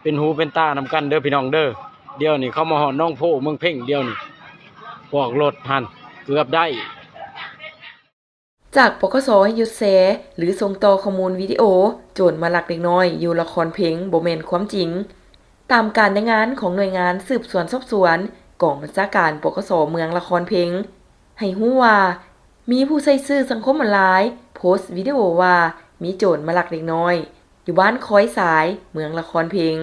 เป็นหูเป็นตานำกันเด้อพี่น้องเด้อเดี๋ยวนี่เขามาหอดน้องโพเมืองเพ่งเดียวนี่พวกรถหันเกือบได้จากปกสให้หยุดแชร์หรือส่งต่อข้อมูลวิดีโอโจรมาลักเด็กน้อยอยู่ละครเพลงบ่แม่นความจริงตามการรายงานของหน่วยงานสืบสวนสอบสวนกองบัญชาการปกสเมืองละครเพลงให้ฮู้ว่ามีผู้ใช้สื่อสังคมออนไลน์โพสต์วิดีโอว่ามีโจรมาลักเด็กน้อยอยู่บ้านค้อยสายเมืองละครเพลง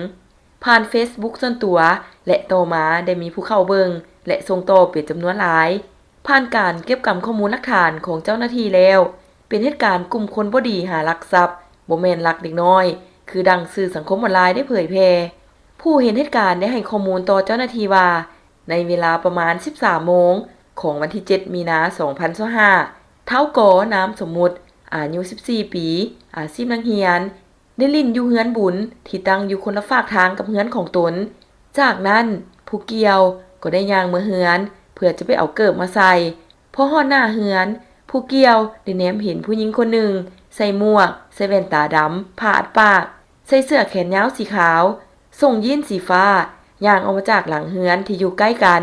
ผ่าน Facebook ส่วนตัวและต่อมาได้มีผู้เข้าเบิ่งและส่งต่อเป็นจำนวนหลายผ่านการเก็บกำข้อมูลหลักฐานของเจ้าหน้าที่แล้วเป็นเหตุการณ์กลุ่มคนบ่ดีหาลักทรัพย์บ่แม่นลักเด็กน้อยคือดังสื่อสังคมออนไลน์ได้เผยแพร่ผู้เห็นเหตุการณ์ได้ให้ข้อมูลต่อเจ้าหน้าที่ว่าในเวลาประมาณ 13 โมงของวันที่ 7 มีนาคม 2025เฒ่ากอนามสมมุติอายุ 14 ปีอาชีพนักเรียนได้ลิ้นอยู่เฮือนบุญที่ตั้งอยู่คนละฝากทางกับเฮือนของตนจากนั้นผู้เกี่ยวก็ได้ย่างมาเฮือนเพื่อจะไปเอาเกิบมาใส่พอฮอดหน้าเฮือนผู้เกี่ยวได้แนมเห็นผู้หญิงคนหนึ่งใส่หมวกใส่แว่นตาดำผ้าอัดปากใส่เสื้อแขนยาวสีขาวส่งยีนสีฟ้าย่างออกมาจากหลังเฮือนที่อยู่ใกล้กัน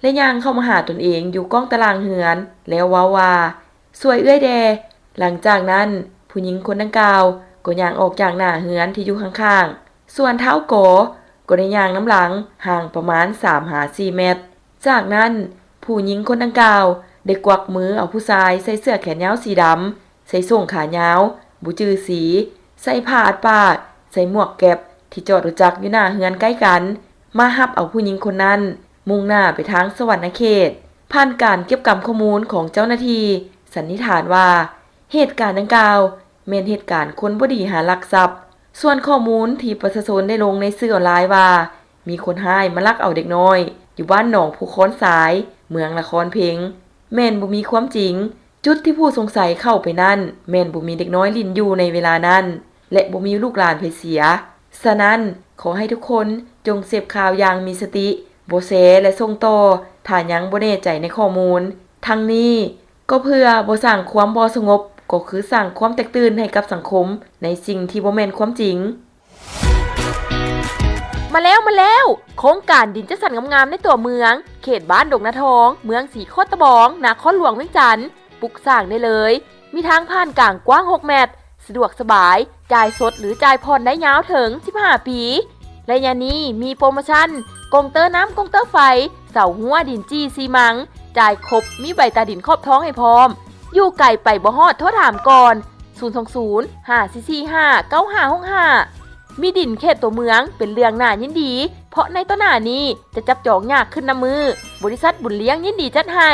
และย่างเข้ามาหาตนเองอยู่ก้องตารางเฮือนแล้วว่าสวยเอื้อยแดหลังจากนั้นผู้หญิงคนดังกล่าวก็ย่างออกจากหน้าเฮือนที่อยู่ข้างๆส่วนเท้าโกก็ได้ย่างน้ำหลังห่างประมาณ 3-4 เมตรจากนั้นผู้หญิงคนดังกล่าวได้กวักมือเอาผู้ชายใส่เสื้อแขนยาวสีดำใส่ส่งขายาวบ่จือสีใส่ผ้าอัดปากใส่หมวกแก๊ปที่จอดรถจักรอยู่หน้าเฮือนใกล้กันมารับเอาผู้หญิงคนนั้นมุ่งหน้าไปทางสวรรณเขตผ่านการเก็บกำข้อมูลของเจ้าหน้าที่สันนิษฐานว่าเหตุการณ์ดังกล่าวแม่นเหตุการณ์คนบ่ดีหาลักทรัพย์ส่วนข้อมูลที่ประชาชนได้ลงในสื่อออนไลน์ว่ามีคนห้ายมาลักเอาเด็กน้อยอยู่บ้านหนองภูค้อนสายเมืองละครเพลงแม่นบ่มีความจริงจุดที่ผู้สงสัยเข้าไปนั่นแม่นบ่มีเด็กน้อยลิ้นอยู่ในเวลานั้นและบ่มีลูกหลานไผเสียฉะนั้นขอให้ทุกคนจงเสพข่าวอย่างมีสติบ่แชร์และส่งต่อถ้ายังบ่แน่ใจในข้อมูลทั้งนี้ก็เพื่อบ่สร้างความบ่สงบก็คือสร้างความแตกตื่นให้กับสังคมในสิ่งที่บ่แม่นความจริงมาแล้วโครงการดินจัดสรรงามๆในตัวเมืองเขตบ้านดงนาทองเมืองสีโคตรบองนครหลวงเวียงจันทน์ปลูกสร้างได้เลยมีทางผ่านกลางกว้าง6เมตรสะดวกสบายจ่ายสดหรือจ่ายผ่อนได้ยาวถึง15ปีและยานี้มีโปรโมชั่นกงเตอร์น้ำกงเตอร์ไฟเสาหัวดินจี้ซีมังจ่ายครบมีใบตาดินครอบท้องให้พร้อมอยู่ไกลไปบ่ฮอดโทรถามก่อน020-544-9565มีดินเขตตัวเมืองเป็นเรื่องน่ายินดีเพราะในต้นหน้านี้จะจับจองยากขึ้นน้ำมือบริษัทบุญเลี้ยงยินดีจัดให้